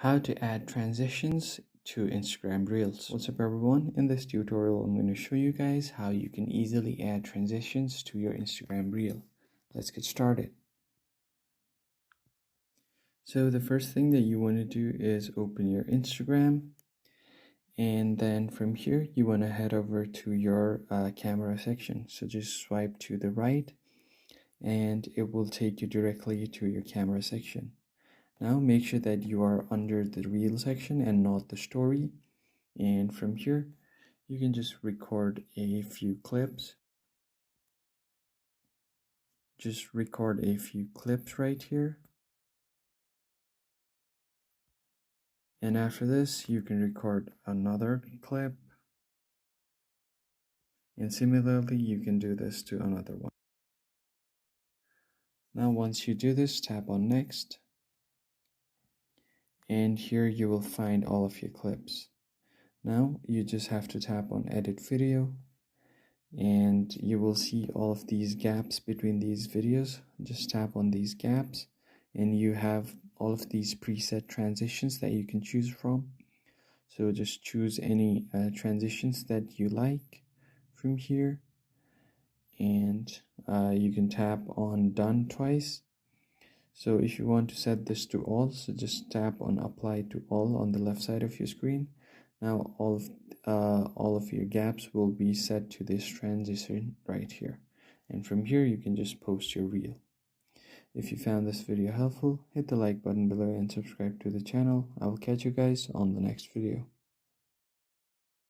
How to add transitions to Instagram Reels. What's up everyone? In this tutorial I'm going to show you guys how you can easily add transitions to your Instagram Reel. Let's get started. So the first thing that you want to do is open your Instagram, and then from here you want to head over to your camera section. So just swipe to the right and it will take you directly to your camera section. Now make sure that you are under the reel section and not the story. And from here, you can just record a few clips. Just record a few clips right here. And after this, you can record another clip. And similarly, you can do this to another one. Now, once you do this, tap on next. And here you will find all of your clips. Now, you just have to tap on edit video. And you will see all of these gaps between these videos. Just tap on these gaps and you have all of these preset transitions that you can choose from. So just choose any transitions that you like from here, and you can tap on done twice. So if you want to set this to all, so just tap on apply to all on the left side of your screen. Now all of your gaps will be set to this transition right here, and from here you can just post your reel. If you found this video helpful, hit the like button below and subscribe to the channel. I will catch you guys on the next video.